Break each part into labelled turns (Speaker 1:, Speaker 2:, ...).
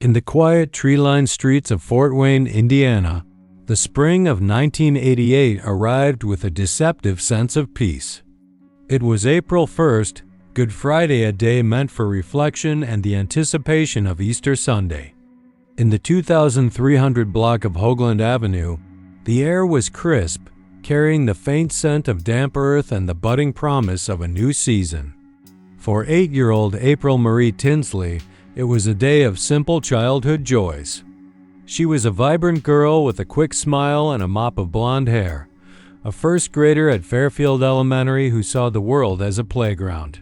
Speaker 1: In the quiet, tree-lined streets of Fort Wayne, Indiana, the spring of 1988 arrived with a deceptive sense of peace. It was April 1st, Good Friday, a day meant for reflection and the anticipation of Easter Sunday. In the 2,300 block of Hoagland Avenue, the air was crisp, carrying the faint scent of damp earth and the budding promise of a new season. For 8-year-old April Marie Tinsley, it was a day of simple childhood joys. She was a vibrant girl with a quick smile and a mop of blonde hair, a first grader at Fairfield Elementary who saw the world as a playground.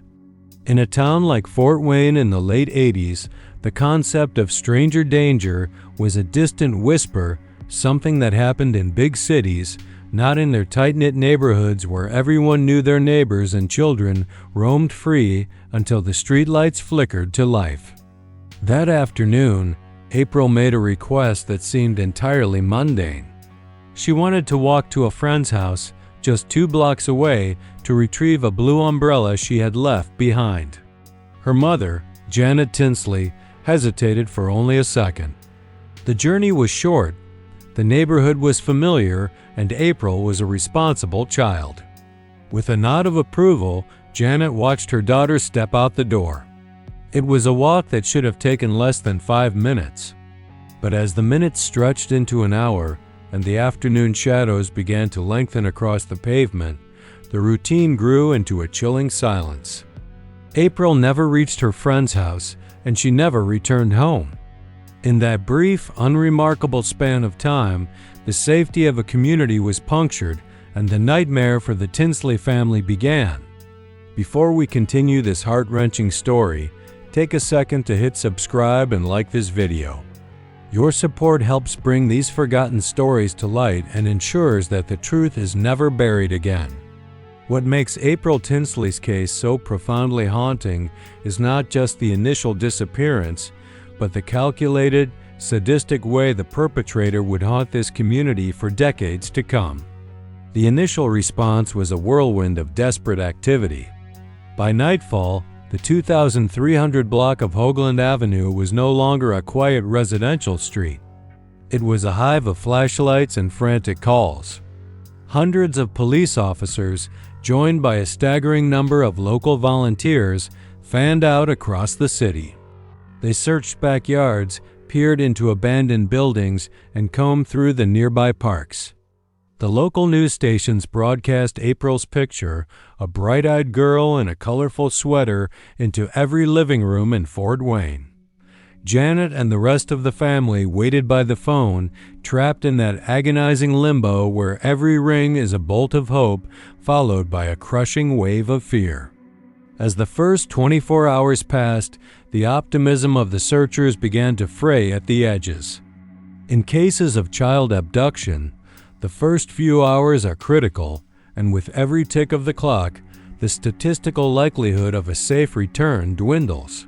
Speaker 1: In a town like Fort Wayne in the late 80s, the concept of stranger danger was a distant whisper, something that happened in big cities, not in their tight-knit neighborhoods where everyone knew their neighbors and children roamed free until the streetlights flickered to life. That afternoon, April made a request that seemed entirely mundane. She wanted to walk to a friend's house just 2 blocks away to retrieve a blue umbrella she had left behind. Her mother, Janet Tinsley, hesitated for only a second. The journey was short, the neighborhood was familiar, and April was a responsible child. With a nod of approval, Janet watched her daughter step out the door. It was a walk that should have taken less than 5 minutes. But as the minutes stretched into an hour and the afternoon shadows began to lengthen across the pavement, the routine grew into a chilling silence. April never reached her friend's house, and she never returned home. In that brief, unremarkable span of time, the safety of a community was punctured, and the nightmare for the Tinsley family began. Before we continue this heart-wrenching story, take a second to hit subscribe and like this video. Your support helps bring these forgotten stories to light and ensures that the truth is never buried again. What makes April Tinsley's case so profoundly haunting is not just the initial disappearance, but the calculated, sadistic way the perpetrator would haunt this community for decades to come. The initial response was a whirlwind of desperate activity. By nightfall, the 2,300 block of Hoagland Avenue was no longer a quiet residential street. It was a hive of flashlights and frantic calls. Hundreds of police officers, joined by a staggering number of local volunteers, fanned out across the city. They searched backyards, peered into abandoned buildings, and combed through the nearby parks. The local news stations broadcast April's picture, a bright-eyed girl in a colorful sweater, into every living room in Fort Wayne. Janet and the rest of the family waited by the phone, trapped in that agonizing limbo where every ring is a bolt of hope, followed by a crushing wave of fear. As the first 24 hours passed, the optimism of the searchers began to fray at the edges. In cases of child abduction, the first few hours are critical, and with every tick of the clock, the statistical likelihood of a safe return dwindles.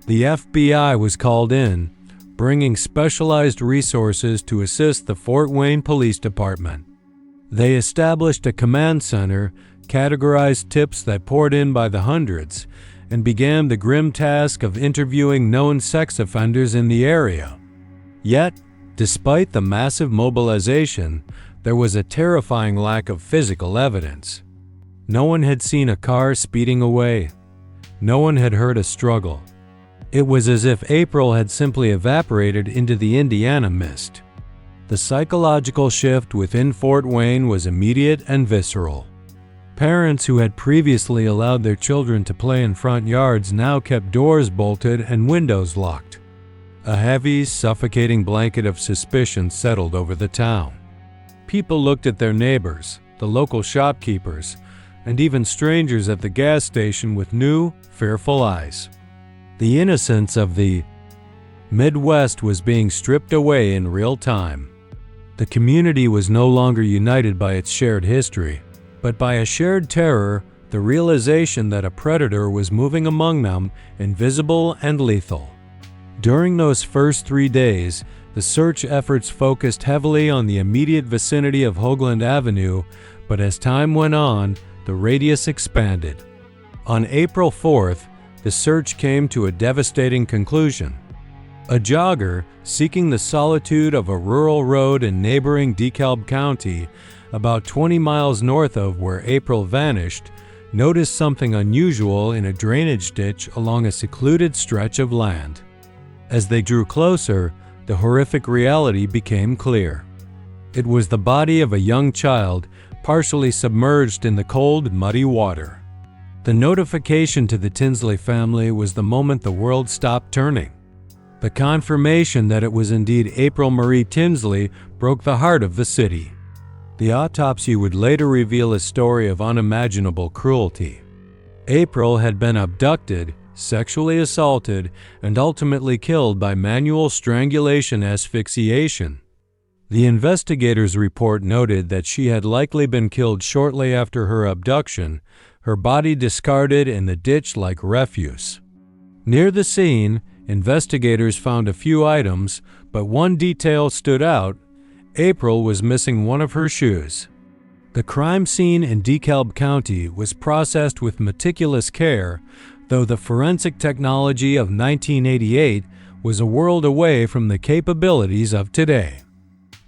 Speaker 1: The FBI was called in, bringing specialized resources to assist the Fort Wayne Police Department. They established a command center, categorized tips that poured in by the hundreds, and began the grim task of interviewing known sex offenders in the area. Yet, despite the massive mobilization, there was a terrifying lack of physical evidence. No one had seen a car speeding away. No one had heard a struggle. It was as if April had simply evaporated into the Indiana mist. The psychological shift within Fort Wayne was immediate and visceral. Parents who had previously allowed their children to play in front yards now kept doors bolted and windows locked. A heavy, suffocating blanket of suspicion settled over the town. People looked at their neighbors, the local shopkeepers, and even strangers at the gas station with new, fearful eyes. The innocence of the Midwest was being stripped away in real time. The community was no longer united by its shared history, but by a shared terror, the realization that a predator was moving among them, invisible and lethal. During those first 3 days, the search efforts focused heavily on the immediate vicinity of Hoagland Avenue, but as time went on, the radius expanded. On April 4th, the search came to a devastating conclusion. A jogger, seeking the solitude of a rural road in neighboring DeKalb County, about 20 miles north of where April vanished, noticed something unusual in a drainage ditch along a secluded stretch of land. As they drew closer, the horrific reality became clear. It was the body of a young child, partially submerged in the cold, muddy water. The notification to the Tinsley family was the moment the world stopped turning. The confirmation that it was indeed April Marie Tinsley broke the heart of the city. The autopsy would later reveal a story of unimaginable cruelty. April had been abducted, sexually assaulted, and ultimately killed by manual strangulation asphyxiation. The investigators' report noted that she had likely been killed shortly after her abduction, her body discarded in the ditch like refuse. Near the scene, investigators found a few items, but one detail stood out. April was missing one of her shoes. The crime scene in DeKalb County was processed with meticulous care, though the forensic technology of 1988 was a world away from the capabilities of today.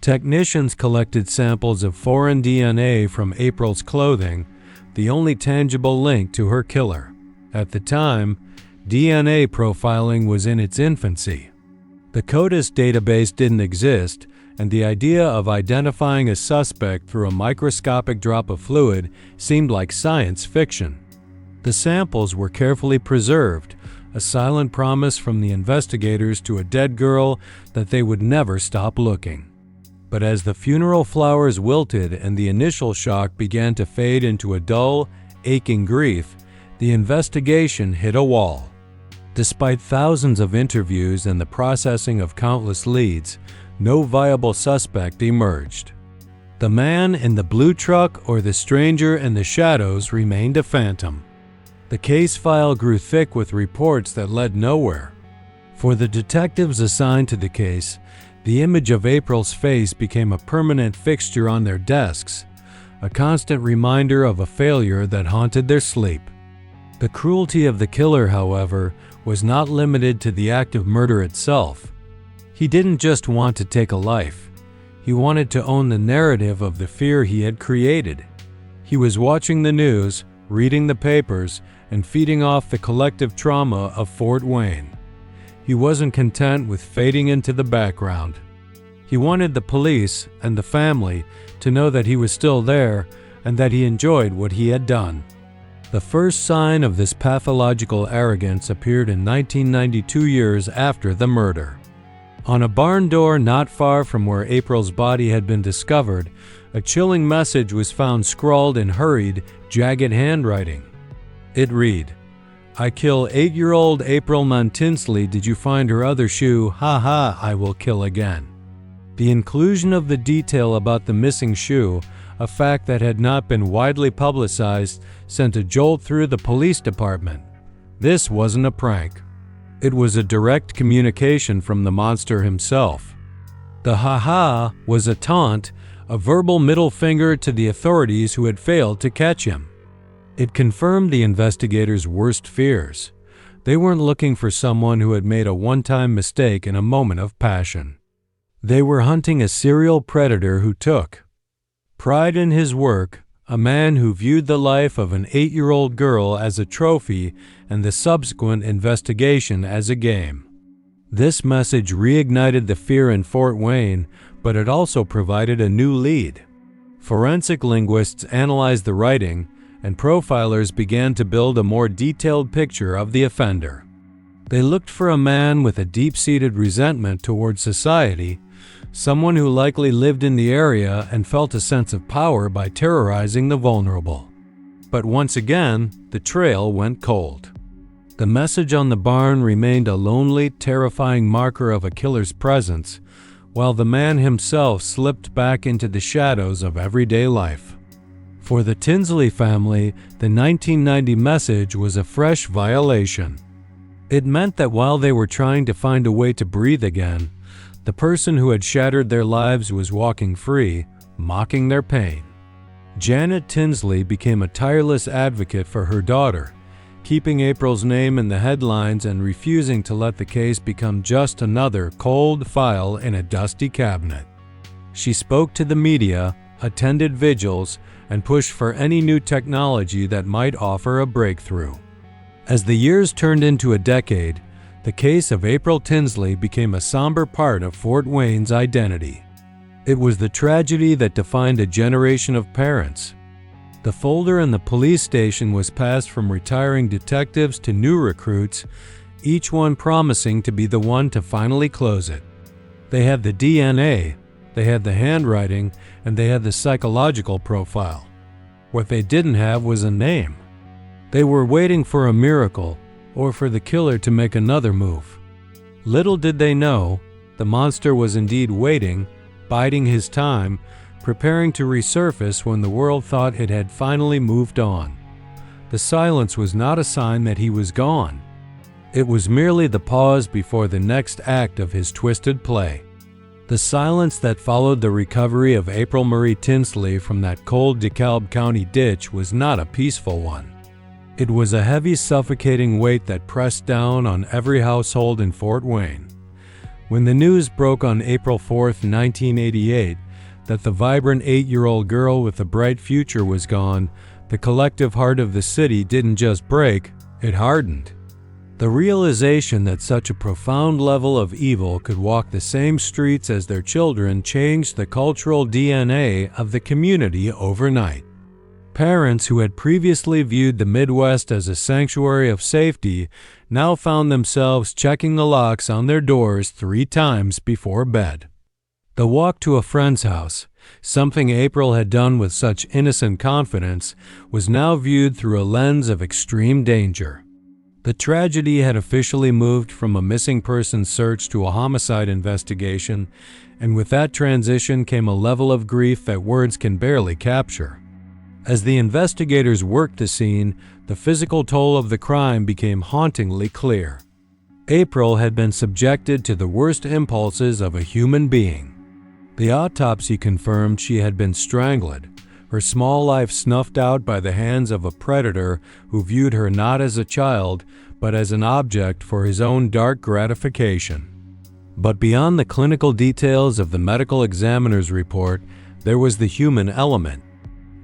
Speaker 1: Technicians collected samples of foreign DNA from April's clothing, the only tangible link to her killer. At the time, DNA profiling was in its infancy. The CODIS database didn't exist, and the idea of identifying a suspect through a microscopic drop of fluid seemed like science fiction. The samples were carefully preserved, a silent promise from the investigators to a dead girl that they would never stop looking. But as the funeral flowers wilted and the initial shock began to fade into a dull, aching grief, the investigation hit a wall. Despite thousands of interviews and the processing of countless leads, no viable suspect emerged. The man in the blue truck or the stranger in the shadows remained a phantom. The case file grew thick with reports that led nowhere. For the detectives assigned to the case, the image of April's face became a permanent fixture on their desks, a constant reminder of a failure that haunted their sleep. The cruelty of the killer, however, was not limited to the act of murder itself. He didn't just want to take a life. He wanted to own the narrative of the fear he had created. He was watching the news, reading the papers, and feeding off the collective trauma of Fort Wayne. He wasn't content with fading into the background. He wanted the police and the family to know that he was still there and that he enjoyed what he had done. The first sign of this pathological arrogance appeared in 1992, years after the murder. On a barn door not far from where April's body had been discovered, a chilling message was found scrawled in hurried, jagged handwriting. It read, "I kill 8-year-old April Tinsley. Did you find her other shoe? Ha ha, I will kill again." The inclusion of the detail about the missing shoe, a fact that had not been widely publicized, sent a jolt through the police department. This wasn't a prank. It was a direct communication from the monster himself. The ha-ha was a taunt, a verbal middle finger to the authorities who had failed to catch him. It confirmed the investigators' worst fears. They weren't looking for someone who had made a one-time mistake in a moment of passion. They were hunting a serial predator who took pride in his work, a man who viewed the life of an 8-year-old girl as a trophy and the subsequent investigation as a game. This message reignited the fear in Fort Wayne, but it also provided a new lead. Forensic linguists analyzed the writing, and profilers began to build a more detailed picture of the offender. They looked for a man with a deep-seated resentment toward society, someone who likely lived in the area and felt a sense of power by terrorizing the vulnerable. But once again, the trail went cold. The message on the barn remained a lonely, terrifying marker of a killer's presence, while the man himself slipped back into the shadows of everyday life. For the Tinsley family, the 1990 message was a fresh violation. It meant that while they were trying to find a way to breathe again, the person who had shattered their lives was walking free, mocking their pain. Janet Tinsley became a tireless advocate for her daughter, keeping April's name in the headlines and refusing to let the case become just another cold file in a dusty cabinet. She spoke to the media, attended vigils, and pushed for any new technology that might offer a breakthrough. As the years turned into a decade, the case of April Tinsley became a somber part of Fort Wayne's identity. It was the tragedy that defined a generation of parents. The folder in the police station was passed from retiring detectives to new recruits, each one promising to be the one to finally close it. They had the DNA, they had the handwriting, and they had the psychological profile. What they didn't have was a name. They were waiting for a miracle, or for the killer to make another move. Little did they know, the monster was indeed waiting, biding his time, preparing to resurface when the world thought it had finally moved on. The silence was not a sign that he was gone. It was merely the pause before the next act of his twisted play. The silence that followed the recovery of April Marie Tinsley from that cold DeKalb County ditch was not a peaceful one. It was a heavy, suffocating weight that pressed down on every household in Fort Wayne. When the news broke on April 4, 1988, that the vibrant 8-year-old girl with a bright future was gone, the collective heart of the city didn't just break, it hardened. The realization that such a profound level of evil could walk the same streets as their children changed the cultural DNA of the community overnight. Parents who had previously viewed the Midwest as a sanctuary of safety now found themselves checking the locks on their doors 3 times before bed. The walk to a friend's house, something April had done with such innocent confidence, was now viewed through a lens of extreme danger. The tragedy had officially moved from a missing person search to a homicide investigation, and with that transition came a level of grief that words can barely capture. As the investigators worked the scene, the physical toll of the crime became hauntingly clear. April had been subjected to the worst impulses of a human being. The autopsy confirmed she had been strangled, her small life snuffed out by the hands of a predator who viewed her not as a child, but as an object for his own dark gratification. But beyond the clinical details of the medical examiner's report, there was the human element.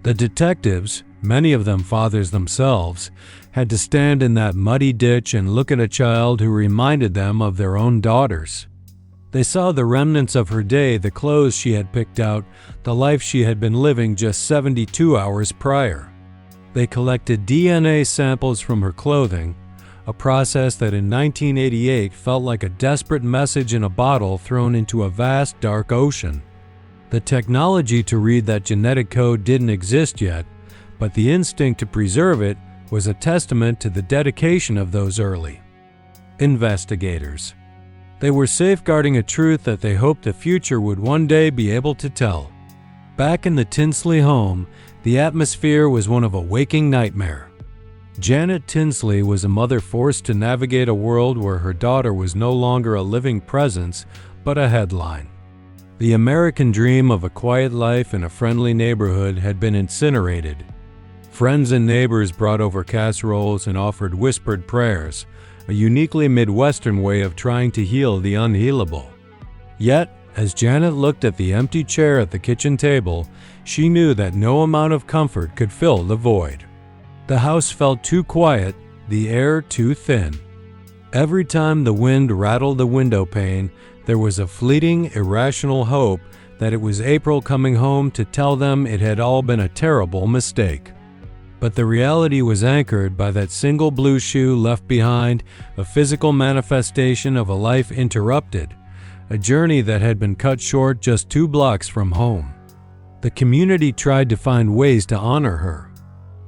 Speaker 1: The detectives, many of them fathers themselves, had to stand in that muddy ditch and look at a child who reminded them of their own daughters. They saw the remnants of her day, the clothes she had picked out, the life she had been living just 72 hours prior. They collected DNA samples from her clothing, a process that in 1988 felt like a desperate message in a bottle thrown into a vast, dark ocean. The technology to read that genetic code didn't exist yet, but the instinct to preserve it was a testament to the dedication of those early investigators. They were safeguarding a truth that they hoped the future would one day be able to tell. Back in the Tinsley home, the atmosphere was one of a waking nightmare. Janet Tinsley was a mother forced to navigate a world where her daughter was no longer a living presence, but a headline. The American dream of a quiet life in a friendly neighborhood had been incinerated. Friends and neighbors brought over casseroles and offered whispered prayers, a uniquely Midwestern way of trying to heal the unhealable. Yet, as Janet looked at the empty chair at the kitchen table, she knew that no amount of comfort could fill the void. The house felt too quiet, the air too thin. Every time the wind rattled the window pane, there was a fleeting, irrational hope that it was April coming home to tell them it had all been a terrible mistake. But the reality was anchored by that single blue shoe left behind, a physical manifestation of a life interrupted, a journey that had been cut short just 2 blocks from home. The community tried to find ways to honor her.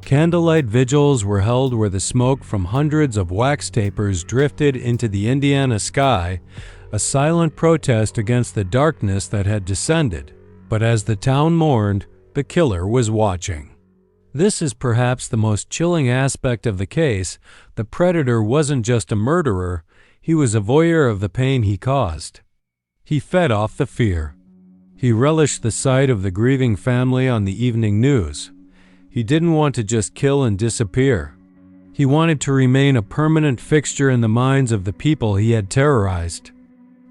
Speaker 1: Candlelight vigils were held where the smoke from hundreds of wax tapers drifted into the Indiana sky, a silent protest against the darkness that had descended. But as the town mourned, the killer was watching. This is perhaps the most chilling aspect of the case. The predator wasn't just a murderer, he was a voyeur of the pain he caused. He fed off the fear. He relished the sight of the grieving family on the evening news. He didn't want to just kill and disappear. He wanted to remain a permanent fixture in the minds of the people he had terrorized.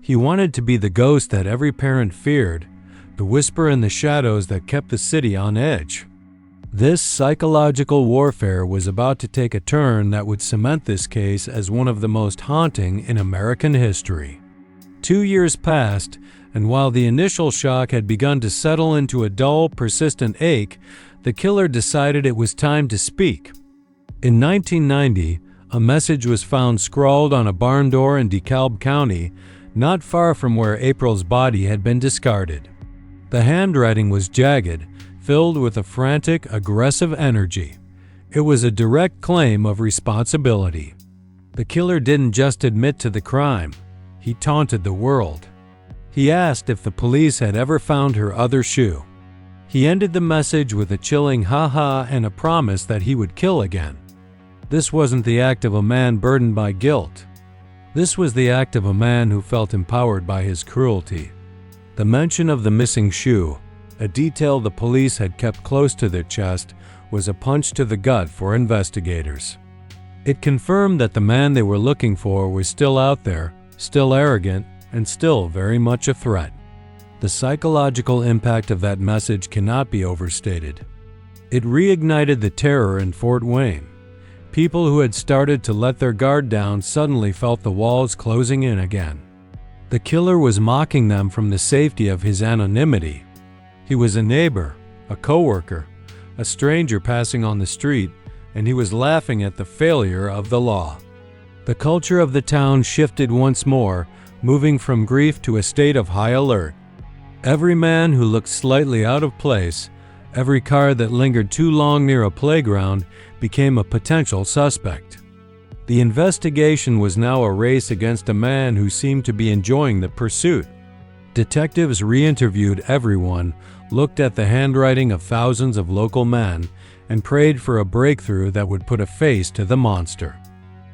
Speaker 1: He wanted to be the ghost that every parent feared, the whisper in the shadows that kept the city on edge. This psychological warfare was about to take a turn that would cement this case as one of the most haunting in American history. 2 years passed, and while the initial shock had begun to settle into a dull, persistent ache, the killer decided it was time to speak. In 1990, a message was found scrawled on a barn door in DeKalb County, not far from where April's body had been discarded. The handwriting was jagged, filled with a frantic, aggressive energy. It was a direct claim of responsibility. The killer didn't just admit to the crime, he taunted the world. He asked if the police had ever found her other shoe. He ended the message with a chilling ha-ha and a promise that he would kill again. This wasn't the act of a man burdened by guilt. This was the act of a man who felt empowered by his cruelty. The mention of the missing shoe, a detail the police had kept close to their chest, was a punch to the gut for investigators. It confirmed that the man they were looking for was still out there, still arrogant, and still very much a threat. The psychological impact of that message cannot be overstated. It reignited the terror in Fort Wayne. People who had started to let their guard down suddenly felt the walls closing in again. The killer was mocking them from the safety of his anonymity. He was a neighbor, a coworker, a stranger passing on the street, and he was laughing at the failure of the law. The culture of the town shifted once more, moving from grief to a state of high alert. Every man who looked slightly out of place, every car that lingered too long near a playground, became a potential suspect. The investigation was now a race against a man who seemed to be enjoying the pursuit. Detectives re-interviewed everyone, looked at the handwriting of thousands of local men, and prayed for a breakthrough that would put a face to the monster.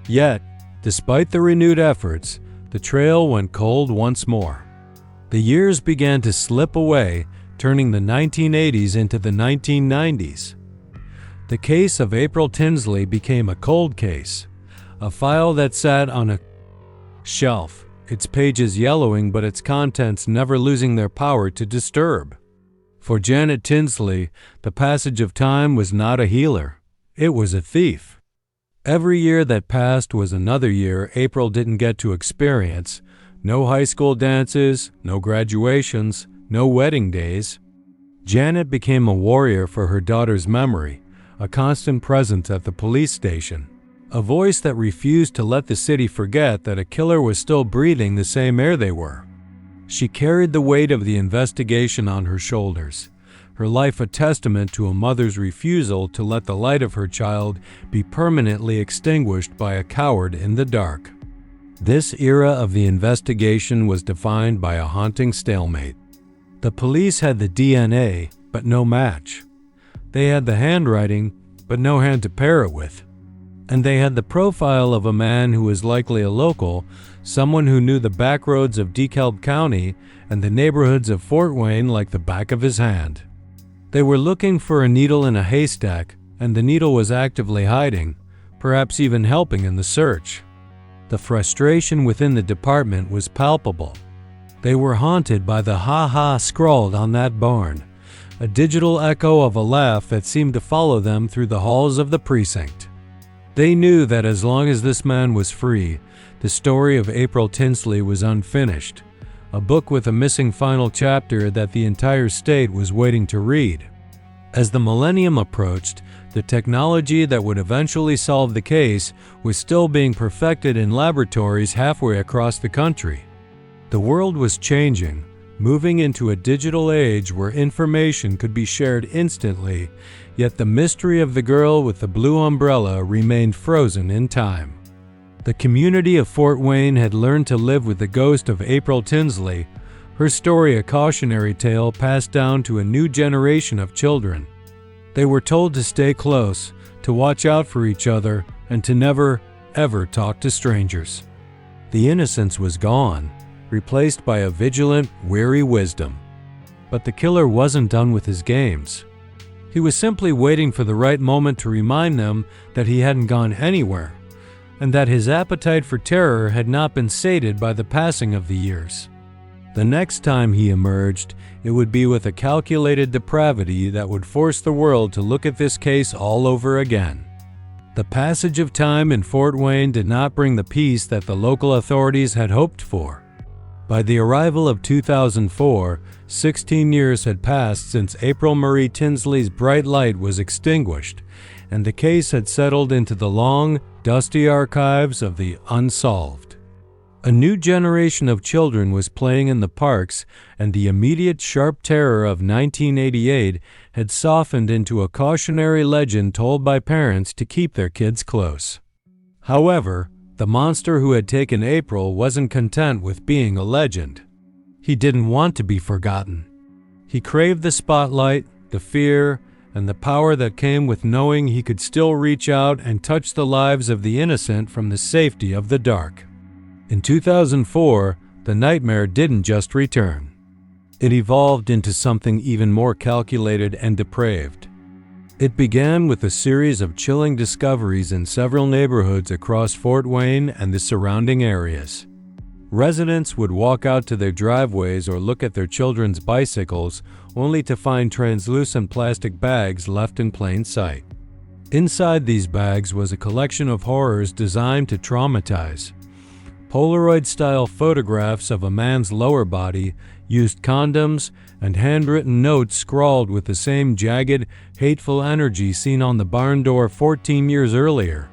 Speaker 1: Yet, despite the renewed efforts, the trail went cold once more. The years began to slip away, turning the 1980s into the 1990s. The case of April Tinsley became a cold case, a file that sat on a shelf, its pages yellowing but its contents never losing their power to disturb. For Janet Tinsley, the passage of time was not a healer, it was a thief. Every year that passed was another year April didn't get to experience. No high school dances, no graduations, no wedding days. Janet became a warrior for her daughter's memory, a constant presence at the police station, a voice that refused to let the city forget that a killer was still breathing the same air they were. She carried the weight of the investigation on her shoulders, her life a testament to a mother's refusal to let the light of her child be permanently extinguished by a coward in the dark. This era of the investigation was defined by a haunting stalemate. The police had the DNA, but no match. They had the handwriting, but no hand to pair it with. And they had the profile of a man who was likely a local, someone who knew the back roads of DeKalb County and the neighborhoods of Fort Wayne like the back of his hand. They were looking for a needle in a haystack, and the needle was actively hiding, perhaps even helping in the search. The frustration within the department was palpable. They were haunted by the ha-ha scrawled on that barn, a digital echo of a laugh that seemed to follow them through the halls of the precinct. They knew that as long as this man was free, the story of April Tinsley was unfinished, a book with a missing final chapter that the entire state was waiting to read. As the millennium approached, the technology that would eventually solve the case was still being perfected in laboratories halfway across the country. The world was changing, moving into a digital age where information could be shared instantly, yet the mystery of the girl with the blue umbrella remained frozen in time. The community of Fort Wayne had learned to live with the ghost of April Tinsley, her story a cautionary tale passed down to a new generation of children. They were told to stay close, to watch out for each other, and to never, ever talk to strangers. The innocence was gone, replaced by a vigilant, wary wisdom. But the killer wasn't done with his games. He was simply waiting for the right moment to remind them that he hadn't gone anywhere, and that his appetite for terror had not been sated by the passing of the years. The next time he emerged, it would be with a calculated depravity that would force the world to look at this case all over again. The passage of time in Fort Wayne did not bring the peace that the local authorities had hoped for. By the arrival of 2004, 16 years had passed since April Marie Tinsley's bright light was extinguished, and the case had settled into the long, dusty archives of the unsolved. A new generation of children was playing in the parks, and the immediate sharp terror of 1988 had softened into a cautionary legend told by parents to keep their kids close. However, the monster who had taken April wasn't content with being a legend. He didn't want to be forgotten. He craved the spotlight, the fear, and the power that came with knowing he could still reach out and touch the lives of the innocent from the safety of the dark. In 2004, the nightmare didn't just return. It evolved into something even more calculated and depraved. It began with a series of chilling discoveries in several neighborhoods across Fort Wayne and the surrounding areas. Residents would walk out to their driveways or look at their children's bicycles only to find translucent plastic bags left in plain sight. Inside these bags was a collection of horrors designed to traumatize. Polaroid-style photographs of a man's lower body, used condoms, and handwritten notes scrawled with the same jagged, hateful energy seen on the barn door 14 years earlier.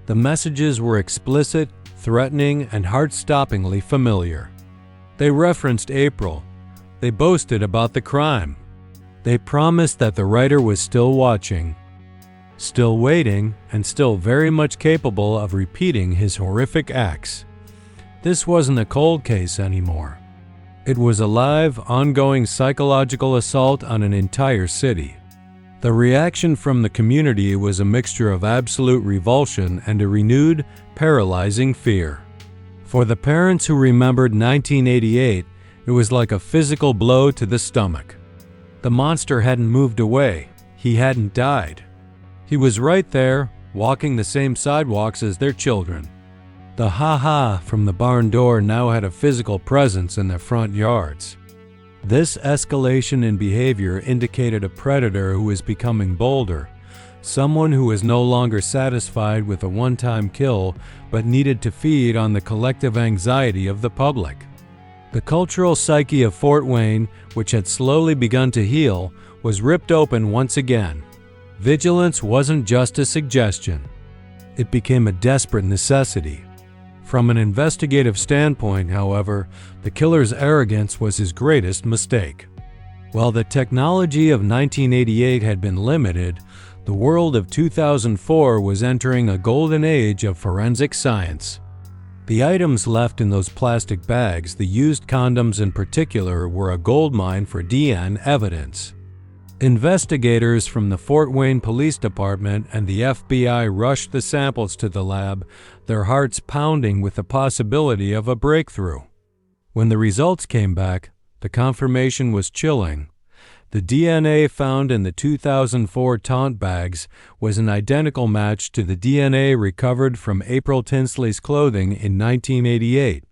Speaker 1: The messages were explicit, threatening, and heart-stoppingly familiar. They referenced April. They boasted about the crime. They promised that the writer was still watching, still waiting, and still very much capable of repeating his horrific acts. This wasn't a cold case anymore. It was a live, ongoing psychological assault on an entire city. The reaction from the community was a mixture of absolute revulsion and a renewed, paralyzing fear. For the parents who remembered 1988, it was like a physical blow to the stomach. The monster hadn't moved away. He hadn't died. He was right there, walking the same sidewalks as their children. The ha-ha from the barn door now had a physical presence in their front yards. This escalation in behavior indicated a predator who was becoming bolder, someone who was no longer satisfied with a one-time kill but needed to feed on the collective anxiety of the public. The cultural psyche of Fort Wayne, which had slowly begun to heal, was ripped open once again. Vigilance wasn't just a suggestion. It became a desperate necessity. From an investigative standpoint, however, the killer's arrogance was his greatest mistake. While the technology of 1988 had been limited, the world of 2004 was entering a golden age of forensic science. The items left in those plastic bags, the used condoms in particular, were a goldmine for DNA evidence. Investigators from the Fort Wayne Police Department and the FBI rushed the samples to the lab, their hearts pounding with the possibility of a breakthrough. When the results came back, the confirmation was chilling. The DNA found in the 2004 taunt bags was an identical match to the DNA recovered from April Tinsley's clothing in 1988.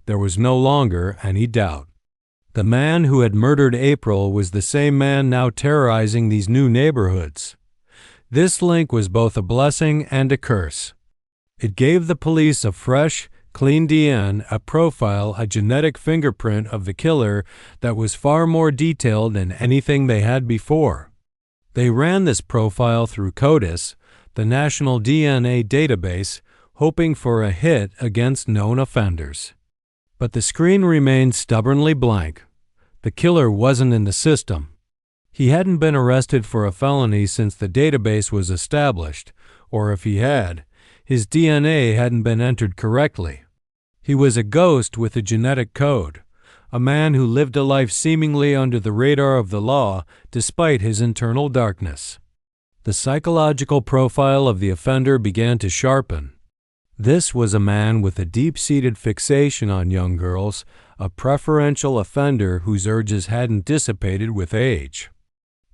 Speaker 1: There was no longer any doubt. The man who had murdered April was the same man now terrorizing these new neighborhoods. This link was both a blessing and a curse. It gave the police a fresh, clean DNA, a profile, a genetic fingerprint of the killer that was far more detailed than anything they had before. They ran this profile through CODIS, the National DNA Database, hoping for a hit against known offenders. But the screen remained stubbornly blank. The killer wasn't in the system. He hadn't been arrested for a felony since the database was established, or if he had, his DNA hadn't been entered correctly. He was a ghost with a genetic code, a man who lived a life seemingly under the radar of the law despite his internal darkness. The psychological profile of the offender began to sharpen. This was a man with a deep-seated fixation on young girls, a preferential offender whose urges hadn't dissipated with age.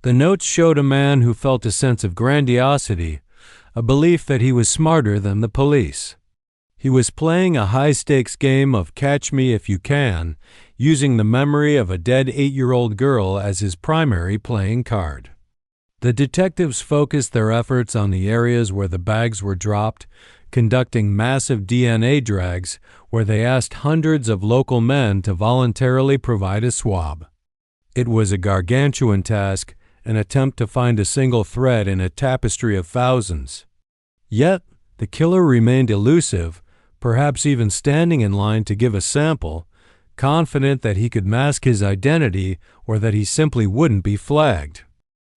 Speaker 1: The notes showed a man who felt a sense of grandiosity, a belief that he was smarter than the police. He was playing a high-stakes game of catch me if you can, using the memory of a dead 8-year-old girl as his primary playing card. The detectives focused their efforts on the areas where the bags were dropped, conducting massive DNA drags where they asked hundreds of local men to voluntarily provide a swab. It was a gargantuan task, an attempt to find a single thread in a tapestry of thousands. Yet, the killer remained elusive, perhaps even standing in line to give a sample, confident that he could mask his identity or that he simply wouldn't be flagged.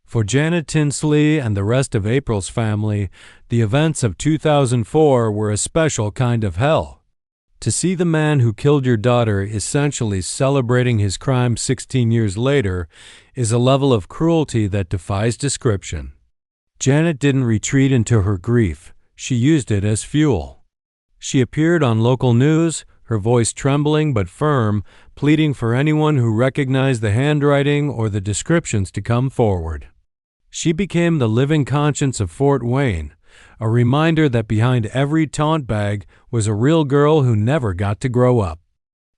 Speaker 1: For Janet Tinsley and the rest of April's family, the events of 2004 were a special kind of hell. To see the man who killed your daughter essentially celebrating his crime 16 years later is a level of cruelty that defies description. Janet didn't retreat into her grief. She used it as fuel. She appeared on local news, her voice trembling but firm, pleading for anyone who recognized the handwriting or the descriptions to come forward. She became the living conscience of Fort Wayne, a reminder that behind every taunt bag was a real girl who never got to grow up.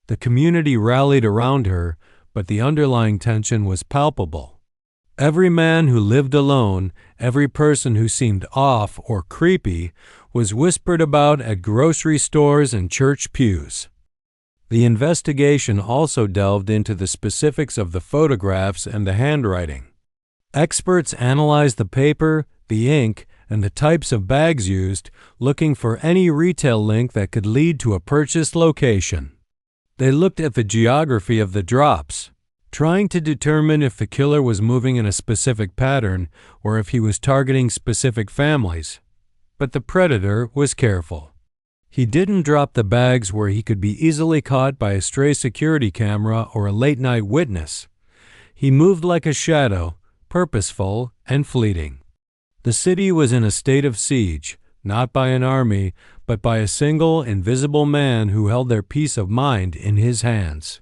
Speaker 1: The community rallied around her, but the underlying tension was palpable. Every man who lived alone, every person who seemed off or creepy, was whispered about at grocery stores and church pews. The investigation also delved into the specifics of the photographs and the handwriting. Experts analyzed the paper, the ink, and the types of bags used, looking for any retail link that could lead to a purchase location. They looked at the geography of the drops, trying to determine if the killer was moving in a specific pattern or if he was targeting specific families. But the predator was careful. He didn't drop the bags where he could be easily caught by a stray security camera or a late-night witness. He moved like a shadow, purposeful and fleeting. The city was in a state of siege, not by an army, but by a single, invisible man who held their peace of mind in his hands.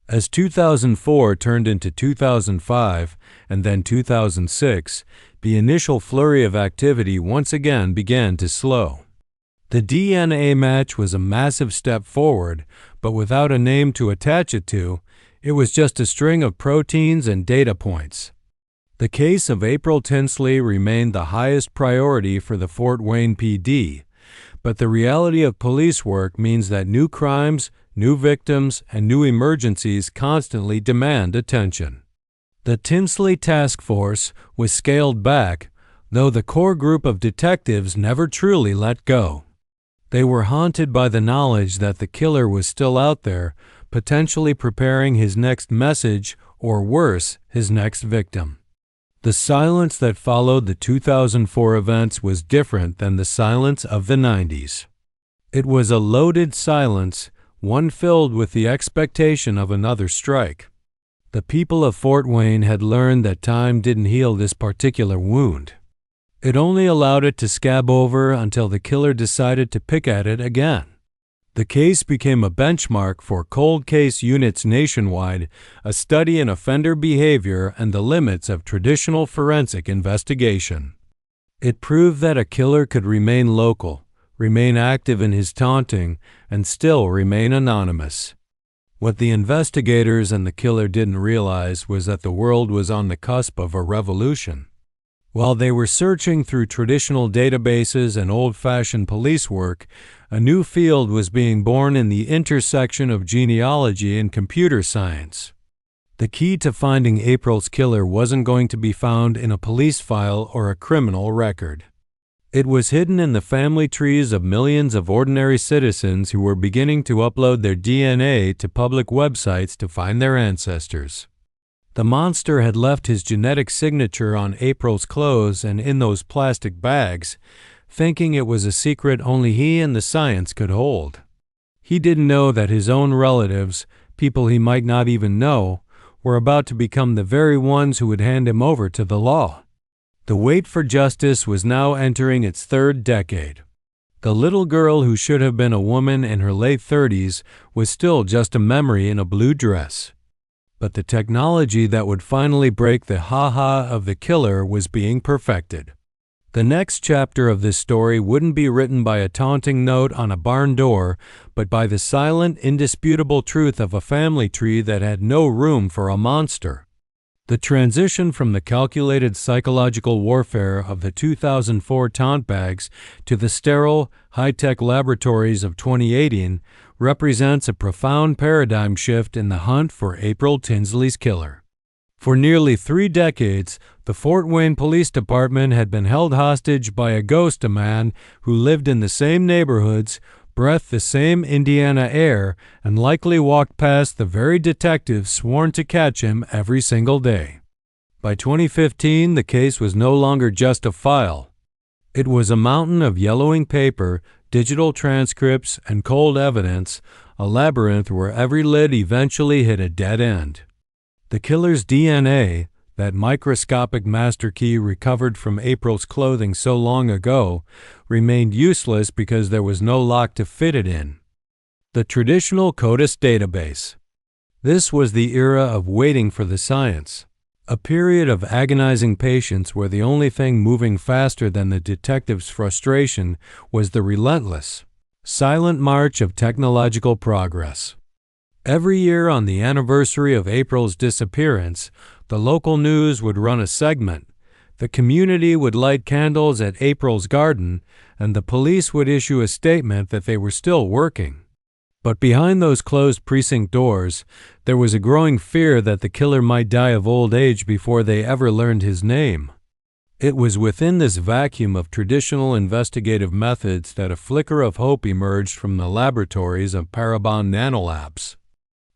Speaker 1: As 2004 turned into 2005 and then 2006, the initial flurry of activity once again began to slow. The DNA match was a massive step forward, but without a name to attach it to, it was just a string of proteins and data points. The case of April Tinsley remained the highest priority for the Fort Wayne PD, but the reality of police work means that new crimes, new victims, and new emergencies constantly demand attention. The Tinsley Task Force was scaled back, though the core group of detectives never truly let go. They were haunted by the knowledge that the killer was still out there, potentially preparing his next message, or worse, his next victim. The silence that followed the 2004 events was different than the silence of the 90s. It was a loaded silence, one filled with the expectation of another strike. The people of Fort Wayne had learned that time didn't heal this particular wound. It only allowed it to scab over until the killer decided to pick at it again. The case became a benchmark for cold case units nationwide, a study in offender behavior and the limits of traditional forensic investigation. It proved that a killer could remain local, remain active in his taunting, and still remain anonymous. What the investigators and the killer didn't realize was that the world was on the cusp of a revolution. While they were searching through traditional databases and old-fashioned police work, a new field was being born in the intersection of genealogy and computer science. The key to finding April's killer wasn't going to be found in a police file or a criminal record. It was hidden in the family trees of millions of ordinary citizens who were beginning to upload their DNA to public websites to find their ancestors. The monster had left his genetic signature on April's clothes and in those plastic bags, thinking it was a secret only he and the science could hold. He didn't know that his own relatives, people he might not even know, were about to become the very ones who would hand him over to the law. The wait for justice was now entering its third decade. The little girl who should have been a woman in her late 30s was still just a memory in a blue dress. But the technology that would finally break the ha-ha of the killer was being perfected. The next chapter of this story wouldn't be written by a taunting note on a barn door, but by the silent, indisputable truth of a family tree that had no room for a monster. The transition from the calculated psychological warfare of the 2004 taunt bags to the sterile, high-tech laboratories of 2018 represents a profound paradigm shift in the hunt for April Tinsley's killer. For nearly 3 decades, the Fort Wayne Police Department had been held hostage by a ghost man who lived in the same neighborhoods, breathed the same Indiana air, and likely walked past the very detectives sworn to catch him every single day. By 2015, the case was no longer just a file. It was a mountain of yellowing paper, digital transcripts, and cold evidence, a labyrinth where every lid eventually hit a dead end. The killer's DNA, that microscopic master key recovered from April's clothing so long ago, remained useless because there was no lock to fit it in. The traditional CODIS database. This was the era of waiting for the science, a period of agonizing patience where the only thing moving faster than the detective's frustration was the relentless, silent march of technological progress. Every year on the anniversary of April's disappearance, the local news would run a segment, the community would light candles at April's garden, and the police would issue a statement that they were still working. But behind those closed precinct doors, there was a growing fear that the killer might die of old age before they ever learned his name. It was within this vacuum of traditional investigative methods that a flicker of hope emerged from the laboratories of Parabon Nanolabs.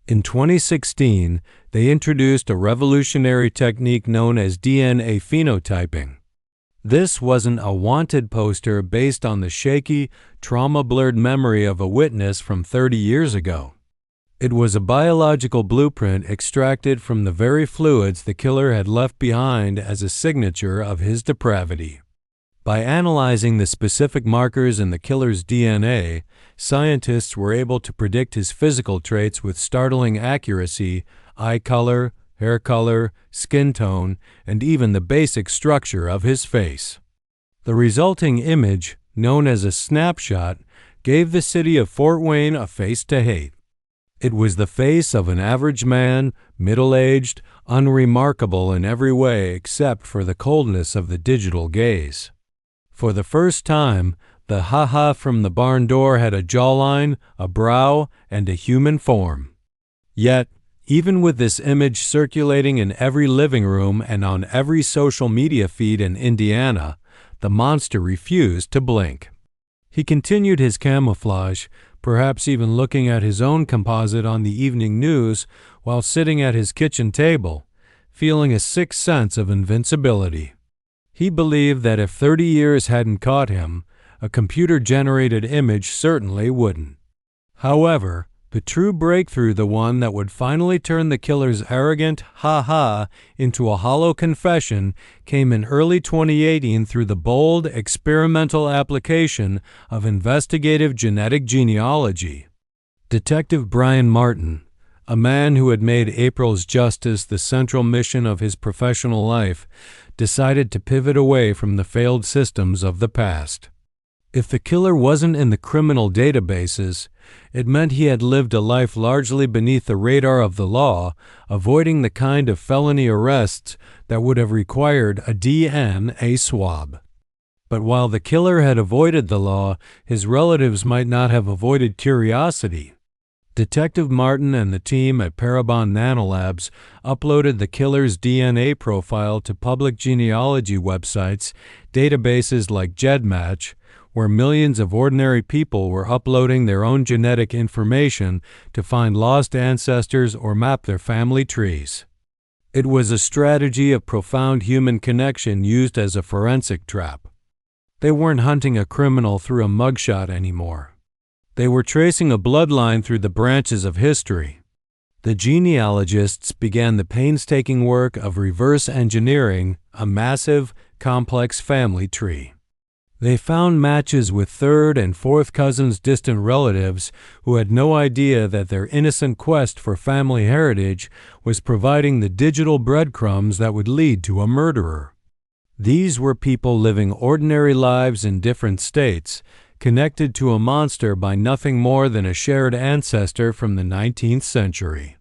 Speaker 1: In 2016, they introduced a revolutionary technique known as DNA phenotyping. This wasn't a wanted poster based on the shaky, trauma-blurred memory of a witness from 30 years ago. It was a biological blueprint extracted from the very fluids the killer had left behind as a signature of his depravity. By analyzing the specific markers in the killer's DNA, scientists were able to predict his physical traits with startling accuracy: eye color, hair color, skin tone, and even the basic structure of his face. The resulting image, known as a snapshot, gave the city of Fort Wayne a face to hate. It was the face of an average man, middle-aged, unremarkable in every way except for the coldness of the digital gaze. For the first time, the ha-ha from the barn door had a jawline, a brow, and a human form. Yet, even with this image circulating in every living room and on every social media feed in Indiana, the monster refused to blink. He continued his camouflage, perhaps even looking at his own composite on the evening news while sitting at his kitchen table, feeling a sick sense of invincibility. He believed that if 30 years hadn't caught him, a computer-generated image certainly wouldn't. However, the true breakthrough, the one that would finally turn the killer's arrogant ha-ha into a hollow confession, came in early 2018 through the bold, experimental application of investigative genetic genealogy. Detective Brian Martin, a man who had made April's justice the central mission of his professional life, decided to pivot away from the failed systems of the past. If the killer wasn't in the criminal databases, it meant he had lived a life largely beneath the radar of the law, avoiding the kind of felony arrests that would have required a DNA swab. But while the killer had avoided the law, his relatives might not have avoided curiosity. Detective Martin and the team at Parabon Nanolabs uploaded the killer's DNA profile to public genealogy websites, databases like GEDmatch, where millions of ordinary people were uploading their own genetic information to find lost ancestors or map their family trees. It was a strategy of profound human connection used as a forensic trap. They weren't hunting a criminal through a mugshot anymore. They were tracing a bloodline through the branches of history. The genealogists began the painstaking work of reverse engineering a massive, complex family tree. They found matches with third and fourth cousins, distant relatives who had no idea that their innocent quest for family heritage was providing the digital breadcrumbs that would lead to a murderer. These were people living ordinary lives in different states, connected to a monster by nothing more than a shared ancestor from the 19th century.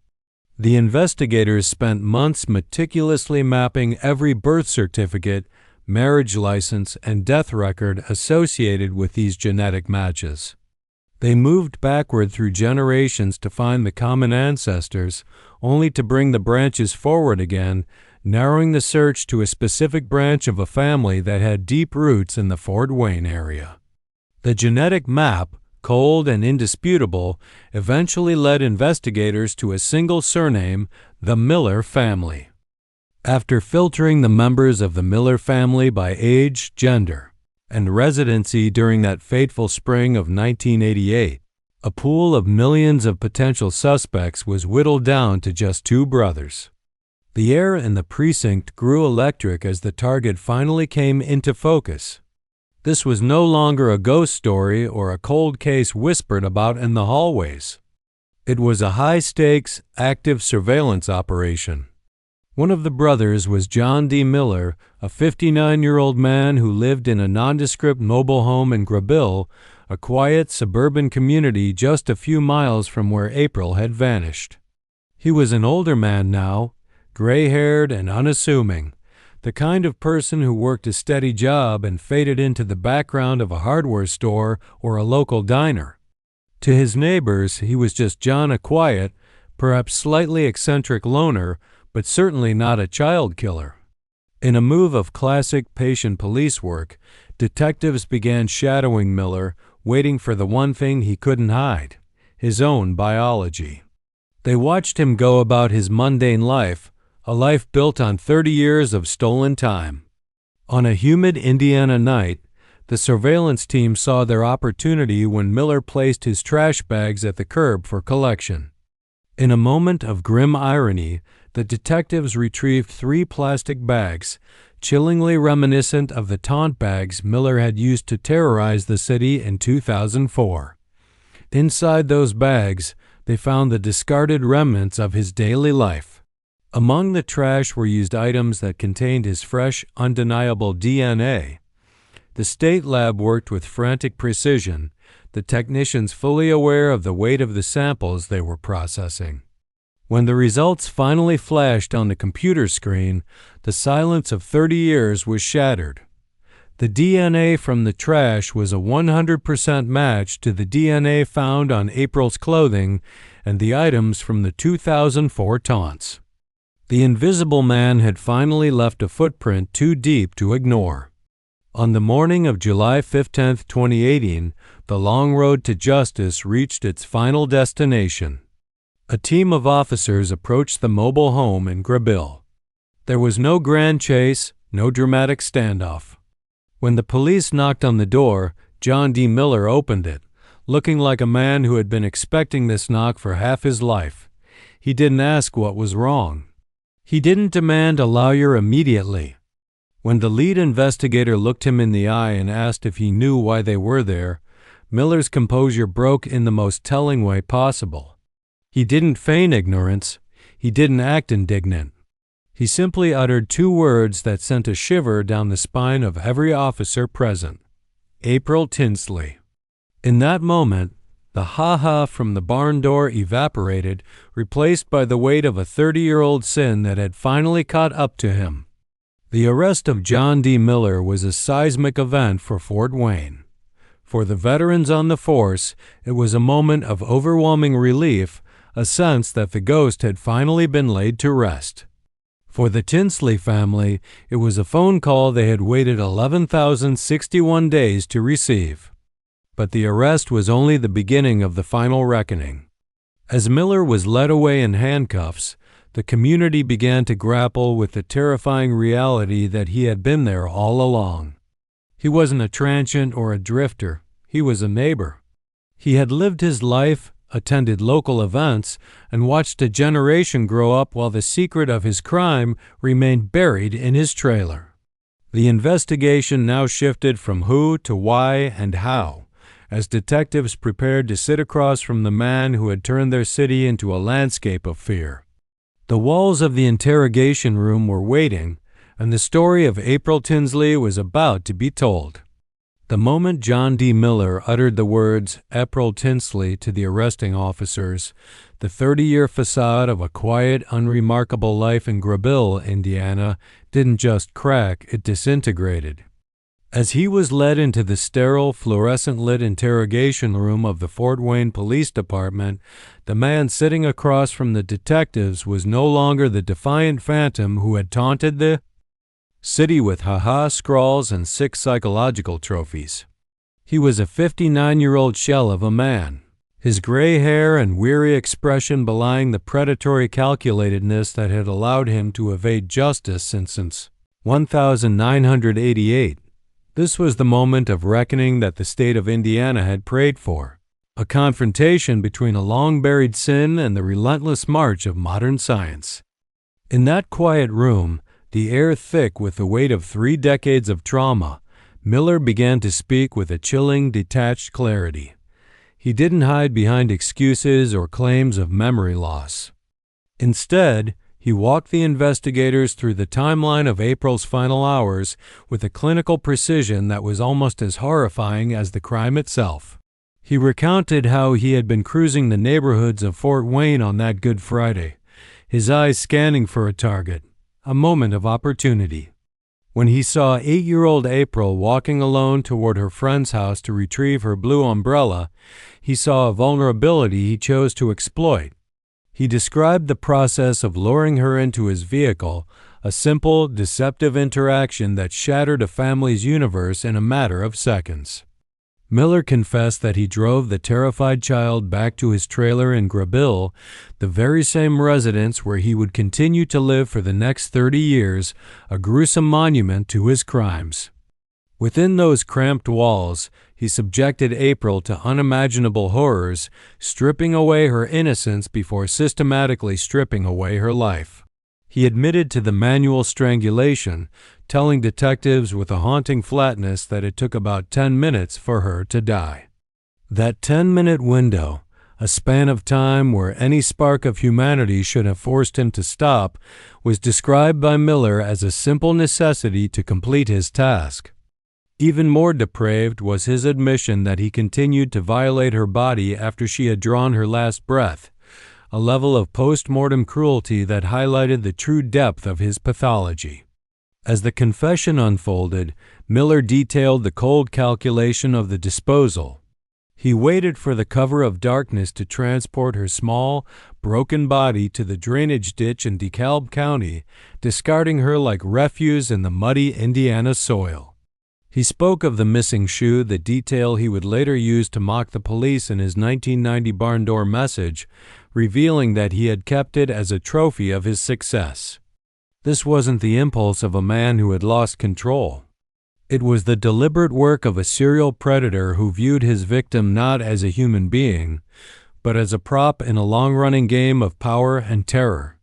Speaker 1: The investigators spent months meticulously mapping every birth certificate, marriage license, and death record associated with these genetic matches. They moved backward through generations to find the common ancestors, only to bring the branches forward again, narrowing the search to a specific branch of a family that had deep roots in the Fort Wayne area. The genetic map, cold and indisputable, eventually led investigators to a single surname, the Miller family. After filtering the members of the Miller family by age, gender, and residency during that fateful spring of 1988, a pool of millions of potential suspects was whittled down to just 2 brothers. The air in the precinct grew electric as the target finally came into focus. This was no longer a ghost story or a cold case whispered about in the hallways. It was a high-stakes, active surveillance operation. One of the brothers was John D. Miller, a 59-year-old man who lived in a nondescript mobile home in Grabille, a quiet suburban community just a few miles from where April had vanished. He was an older man now, gray-haired and unassuming, the kind of person who worked a steady job and faded into the background of a hardware store or a local diner. To his neighbors, he was just John, a quiet, perhaps slightly eccentric loner, but certainly not a child killer. In a move of classic patient police work, detectives began shadowing Miller, waiting for the one thing he couldn't hide, his own biology. They watched him go about his mundane life, a life built on 30 years of stolen time. On a humid Indiana night, the surveillance team saw their opportunity when Miller placed his trash bags at the curb for collection. In a moment of grim irony, the detectives retrieved 3 plastic bags, chillingly reminiscent of the taunt bags Miller had used to terrorize the city in 2004. Inside those bags, they found the discarded remnants of his daily life. Among the trash were used items that contained his fresh, undeniable DNA. The state lab worked with frantic precision, the technicians fully aware of the weight of the samples they were processing. When the results finally flashed on the computer screen, the silence of 30 years was shattered. The DNA from the trash was a 100% match to the DNA found on April's clothing and the items from the 2004 taunts. The Invisible Man had finally left a footprint too deep to ignore. On the morning of July 15, 2018, the long road to justice reached its final destination. A team of officers approached the mobile home in Grabille. There was no grand chase, no dramatic standoff. When the police knocked on the door, John D. Miller opened it, looking like a man who had been expecting this knock for half his life. He didn't ask what was wrong. He didn't demand a lawyer immediately. When the lead investigator looked him in the eye and asked if he knew why they were there, Miller's composure broke in the most telling way possible. He didn't feign ignorance. He didn't act indignant. He simply uttered 2 words that sent a shiver down the spine of every officer present. April Tinsley. In that moment, the ha-ha from the barn door evaporated, replaced by the weight of a 30-year-old sin that had finally caught up to him. The arrest of John D. Miller was a seismic event for Fort Wayne. For the veterans on the force, it was a moment of overwhelming relief, a sense that the ghost had finally been laid to rest. For the Tinsley family, it was a phone call they had waited 11,061 days to receive. But the arrest was only the beginning of the final reckoning. As Miller was led away in handcuffs, the community began to grapple with the terrifying reality that he had been there all along. He wasn't a transient or a drifter. He was a neighbor. He had lived his life, attended local events, and watched a generation grow up while the secret of his crime remained buried in his trailer. The investigation now shifted from who to why and how, as detectives prepared to sit across from the man who had turned their city into a landscape of fear. The walls of the interrogation room were waiting, and the story of April Tinsley was about to be told. The moment John D. Miller uttered the words April Tinsley to the arresting officers, the 30-year facade of a quiet, unremarkable life in Grabille, Indiana, didn't just crack, it disintegrated. As he was led into the sterile, fluorescent-lit interrogation room of the Fort Wayne Police Department, the man sitting across from the detectives was no longer the defiant phantom who had taunted the city with ha-ha scrawls and 6 psychological trophies. He was a 59-year-old shell of a man, his gray hair and weary expression belying the predatory calculatedness that had allowed him to evade justice since 1988. This was the moment of reckoning that the state of Indiana had prayed for, a confrontation between a long-buried sin and the relentless march of modern science. In that quiet room, the air thick with the weight of 3 decades of trauma, Miller began to speak with a chilling, detached clarity. He didn't hide behind excuses or claims of memory loss. Instead, he walked the investigators through the timeline of April's final hours with a clinical precision that was almost as horrifying as the crime itself. He recounted how he had been cruising the neighborhoods of Fort Wayne on that Good Friday, his eyes scanning for a target, a moment of opportunity. When he saw 8-year-old April walking alone toward her friend's house to retrieve her blue umbrella, he saw a vulnerability he chose to exploit. He described the process of luring her into his vehicle, a simple, deceptive interaction that shattered a family's universe in a matter of seconds. Miller confessed that he drove the terrified child back to his trailer in Grabille, the very same residence where he would continue to live for the next 30 years, a gruesome monument to his crimes. Within those cramped walls, he subjected April to unimaginable horrors, stripping away her innocence before systematically stripping away her life. He admitted to the manual strangulation, telling detectives with a haunting flatness that it took about 10 minutes for her to die. That 10-minute window, a span of time where any spark of humanity should have forced him to stop, was described by Miller as a simple necessity to complete his task. Even more depraved was his admission that he continued to violate her body after she had drawn her last breath, a level of post-mortem cruelty that highlighted the true depth of his pathology. As the confession unfolded, Miller detailed the cold calculation of the disposal. He waited for the cover of darkness to transport her small, broken body to the drainage ditch in DeKalb County, discarding her like refuse in the muddy Indiana soil. He spoke of the missing shoe, the detail he would later use to mock the police in his 1990 barn door message, revealing that he had kept it as a trophy of his success. This wasn't the impulse of a man who had lost control. It was the deliberate work of a serial predator who viewed his victim not as a human being, but as a prop in a long-running game of power and terror.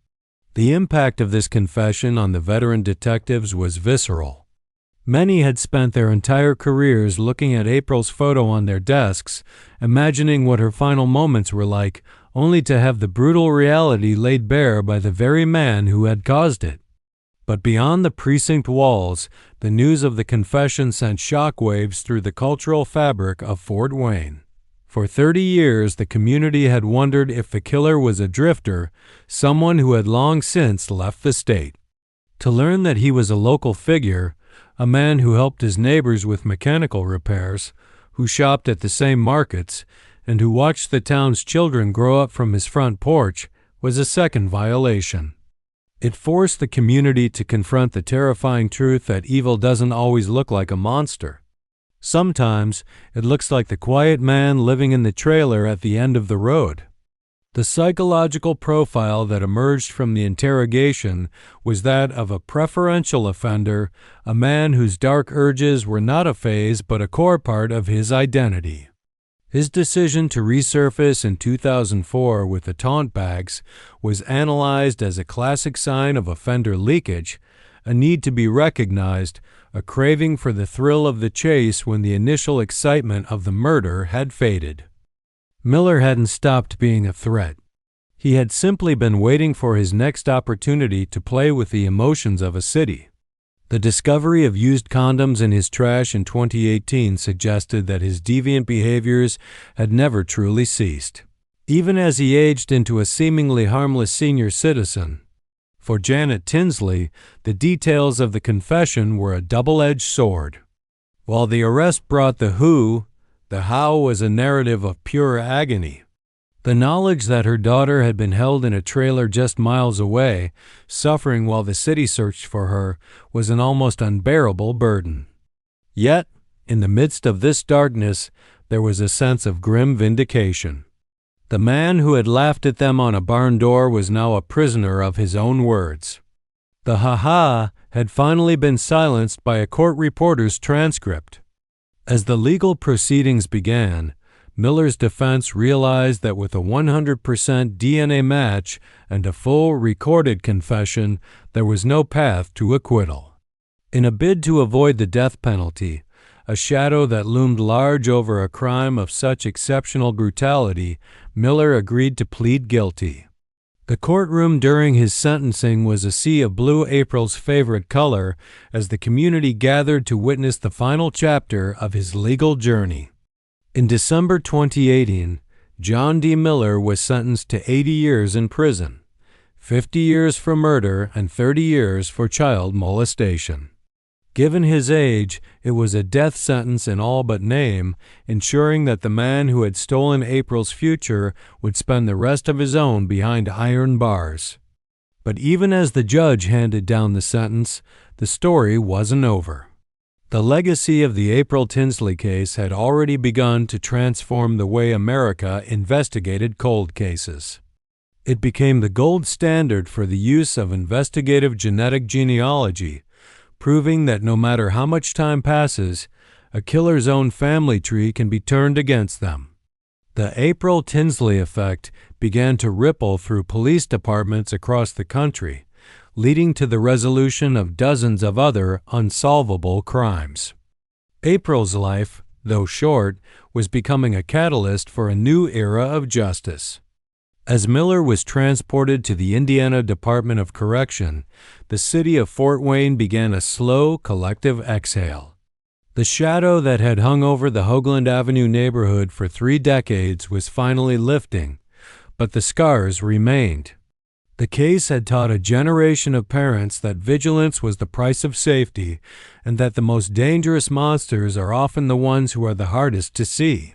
Speaker 1: The impact of this confession on the veteran detectives was visceral. Many had spent their entire careers looking at April's photo on their desks, imagining what her final moments were like, only to have the brutal reality laid bare by the very man who had caused it. But beyond the precinct walls, the news of the confession sent shockwaves through the cultural fabric of Fort Wayne. For 30 years, the community had wondered if the killer was a drifter, someone who had long since left the state. To learn that he was a local figure, a man who helped his neighbors with mechanical repairs, who shopped at the same markets, and who watched the town's children grow up from his front porch, was a second violation. It forced the community to confront the terrifying truth that evil doesn't always look like a monster. Sometimes, it looks like the quiet man living in the trailer at the end of the road. The psychological profile that emerged from the interrogation was that of a preferential offender, a man whose dark urges were not a phase but a core part of his identity. His decision to resurface in 2004 with the taunt bags was analyzed as a classic sign of offender leakage, a need to be recognized, a craving for the thrill of the chase when the initial excitement of the murder had faded. Miller hadn't stopped being a threat. He had simply been waiting for his next opportunity to play with the emotions of a city. The discovery of used condoms in his trash in 2018 suggested that his deviant behaviors had never truly ceased, even as he aged into a seemingly harmless senior citizen. For Janet Tinsley, the details of the confession were a double-edged sword. While the arrest brought the who, the how was a narrative of pure agony. The knowledge that her daughter had been held in a trailer just miles away, suffering while the city searched for her, was an almost unbearable burden. Yet, in the midst of this darkness, there was a sense of grim vindication. The man who had laughed at them on a barn door was now a prisoner of his own words. The ha-ha had finally been silenced by a court reporter's transcript. As the legal proceedings began, Miller's defense realized that with a 100% DNA match and a full recorded confession, there was no path to acquittal. In a bid to avoid the death penalty, a shadow that loomed large over a crime of such exceptional brutality, Miller agreed to plead guilty. The courtroom during his sentencing was a sea of blue, April's favorite color, as the community gathered to witness the final chapter of his legal journey. In December 2018, John D. Miller was sentenced to 80 years in prison, 50 years for murder and 30 years for child molestation. Given his age, it was a death sentence in all but name, ensuring that the man who had stolen April's future would spend the rest of his own behind iron bars. But even as the judge handed down the sentence, the story wasn't over. The legacy of the April Tinsley case had already begun to transform the way America investigated cold cases. It became the gold standard for the use of investigative genetic genealogy, proving that no matter how much time passes, a killer's own family tree can be turned against them. The April Tinsley effect began to ripple through police departments across the country, leading to the resolution of dozens of other unsolvable crimes. April's life, though short, was becoming a catalyst for a new era of justice. As Miller was transported to the Indiana Department of Correction, the city of Fort Wayne began a slow, collective exhale. The shadow that had hung over the Hoagland Avenue neighborhood for 3 decades was finally lifting, but the scars remained. The case had taught a generation of parents that vigilance was the price of safety, and that the most dangerous monsters are often the ones who are the hardest to see.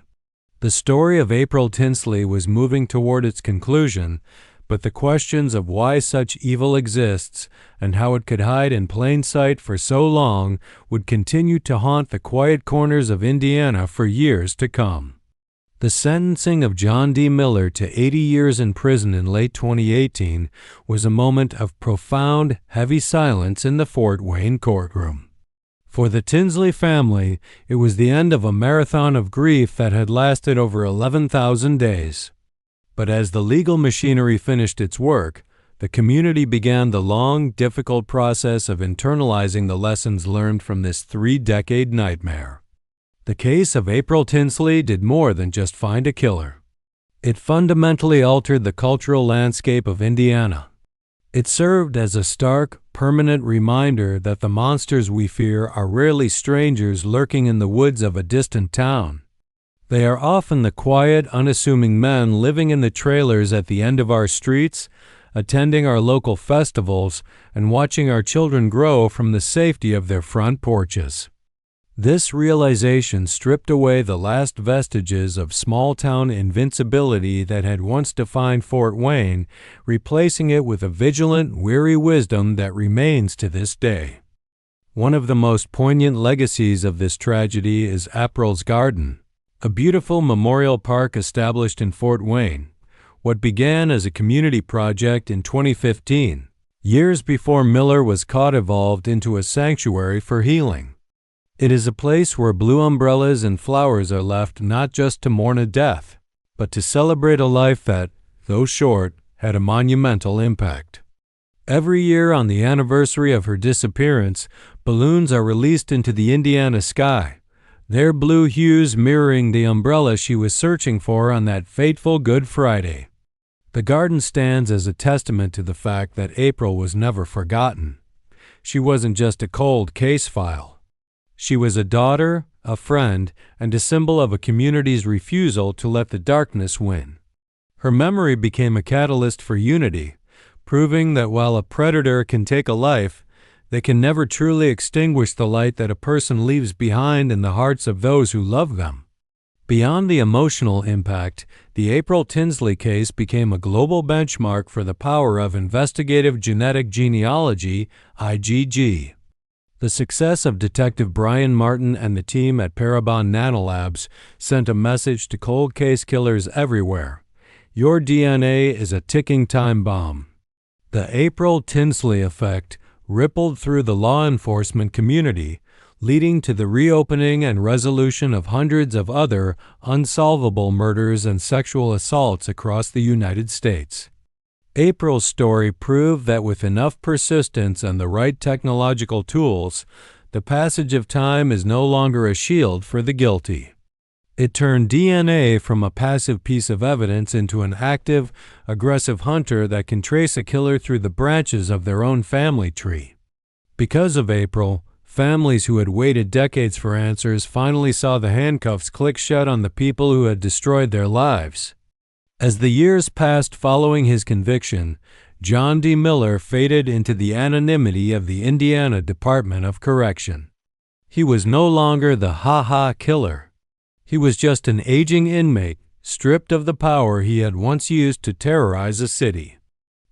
Speaker 1: The story of April Tinsley was moving toward its conclusion, but the questions of why such evil exists and how it could hide in plain sight for so long would continue to haunt the quiet corners of Indiana for years to come. The sentencing of John D. Miller to 80 years in prison in late 2018 was a moment of profound, heavy silence in the Fort Wayne courtroom. For the Tinsley family, it was the end of a marathon of grief that had lasted over 11,000 days. But as the legal machinery finished its work, the community began the long, difficult process of internalizing the lessons learned from this 3-decade nightmare. The case of April Tinsley did more than just find a killer. It fundamentally altered the cultural landscape of Indiana. It served as a stark, permanent reminder that the monsters we fear are rarely strangers lurking in the woods of a distant town. They are often the quiet, unassuming men living in the trailers at the end of our streets, attending our local festivals, and watching our children grow from the safety of their front porches. This realization stripped away the last vestiges of small-town invincibility that had once defined Fort Wayne, replacing it with a vigilant, weary wisdom that remains to this day. One of the most poignant legacies of this tragedy is April's Garden, a beautiful memorial park established in Fort Wayne. What began as a community project in 2015, years before Miller was caught, evolved into a sanctuary for healing. It is a place where blue umbrellas and flowers are left not just to mourn a death, but to celebrate a life that, though short, had a monumental impact. Every year on the anniversary of her disappearance, balloons are released into the Indiana sky, their blue hues mirroring the umbrella she was searching for on that fateful Good Friday. The garden stands as a testament to the fact that April was never forgotten. She wasn't just a cold case file. She was a daughter, a friend, and a symbol of a community's refusal to let the darkness win. Her memory became a catalyst for unity, proving that while a predator can take a life, they can never truly extinguish the light that a person leaves behind in the hearts of those who love them. Beyond the emotional impact, the April Tinsley case became a global benchmark for the power of investigative genetic genealogy, IgG. The success of Detective Brian Martin and the team at Parabon Nanolabs sent a message to cold case killers everywhere. Your DNA is a ticking time bomb. The April Tinsley effect rippled through the law enforcement community, leading to the reopening and resolution of hundreds of other unsolvable murders and sexual assaults across the United States. April's story proved that with enough persistence and the right technological tools, the passage of time is no longer a shield for the guilty. It turned DNA from a passive piece of evidence into an active, aggressive hunter that can trace a killer through the branches of their own family tree. Because of April, families who had waited decades for answers finally saw the handcuffs click shut on the people who had destroyed their lives. As the years passed following his conviction, John D. Miller faded into the anonymity of the Indiana Department of Correction. He was no longer the ha-ha killer. He was just an aging inmate, stripped of the power he had once used to terrorize a city.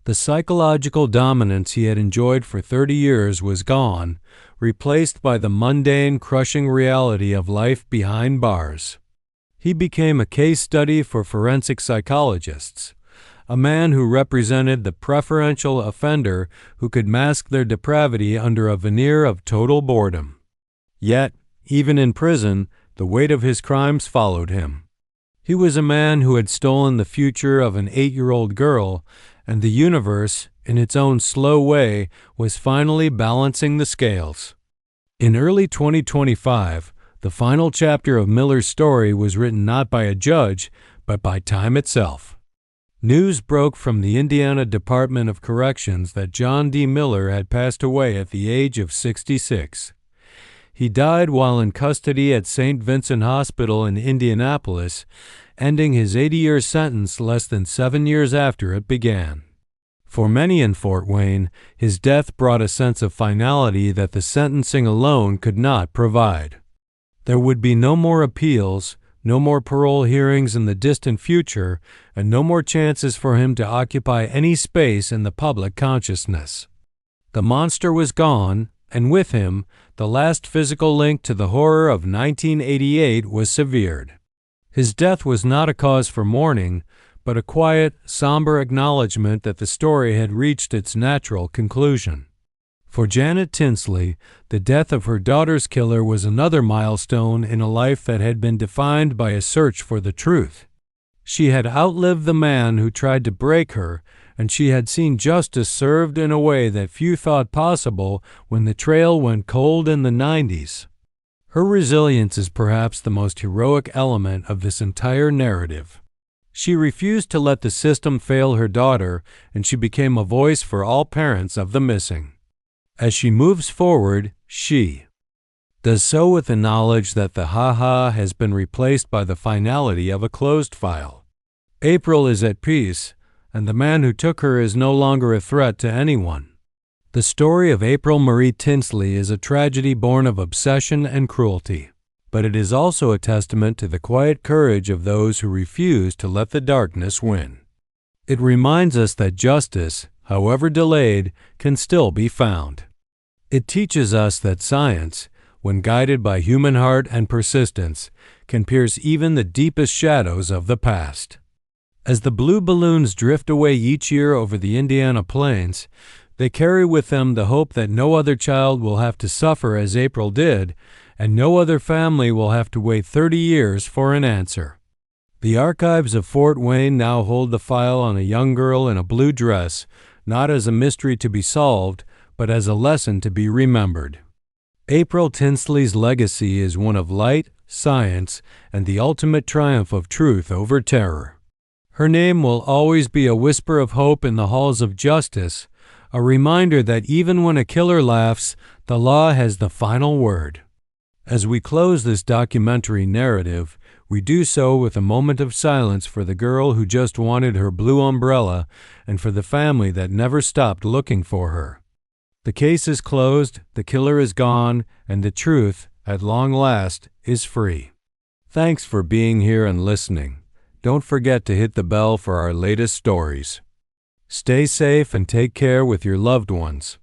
Speaker 1: The psychological dominance he had enjoyed for 30 years was gone, replaced by the mundane, crushing reality of life behind bars. He became a case study for forensic psychologists, a man who represented the preferential offender who could mask their depravity under a veneer of total boredom. Yet, even in prison, the weight of his crimes followed him. He was a man who had stolen the future of an 8-year-old girl, and the universe, in its own slow way, was finally balancing the scales. In early 2025, the final chapter of Miller's story was written not by a judge, but by time itself. News broke from the Indiana Department of Corrections that John D. Miller had passed away at the age of 66. He died while in custody at St. Vincent Hospital in Indianapolis, ending his 80-year sentence less than 7 years after it began. For many in Fort Wayne, his death brought a sense of finality that the sentencing alone could not provide. There would be no more appeals, no more parole hearings in the distant future, and no more chances for him to occupy any space in the public consciousness. The monster was gone, and with him, the last physical link to the horror of 1988 was severed. His death was not a cause for mourning, but a quiet, somber acknowledgement that the story had reached its natural conclusion. For Janet Tinsley, the death of her daughter's killer was another milestone in a life that had been defined by a search for the truth. She had outlived the man who tried to break her, and she had seen justice served in a way that few thought possible when the trail went cold in the 90s. Her resilience is perhaps the most heroic element of this entire narrative. She refused to let the system fail her daughter, and she became a voice for all parents of the missing. As she moves forward, she does so with the knowledge that the ha-ha has been replaced by the finality of a closed file. April is at peace, and the man who took her is no longer a threat to anyone. The story of April Marie Tinsley is a tragedy born of obsession and cruelty, but it is also a testament to the quiet courage of those who refuse to let the darkness win. It reminds us that justice, however delayed, can still be found. It teaches us that science, when guided by human heart and persistence, can pierce even the deepest shadows of the past. As the blue balloons drift away each year over the Indiana plains, they carry with them the hope that no other child will have to suffer as April did, and no other family will have to wait 30 years for an answer. The archives of Fort Wayne now hold the file on a young girl in a blue dress, not as a mystery to be solved, but as a lesson to be remembered. April Tinsley's legacy is one of light, science, and the ultimate triumph of truth over terror. Her name will always be a whisper of hope in the halls of justice, a reminder that even when a killer laughs, the law has the final word. As we close this documentary narrative, we do so with a moment of silence for the girl who just wanted her blue umbrella and for the family that never stopped looking for her. The case is closed, the killer is gone, and the truth, at long last, is free. Thanks for being here and listening. Don't forget to hit the bell for our latest stories. Stay safe and take care with your loved ones.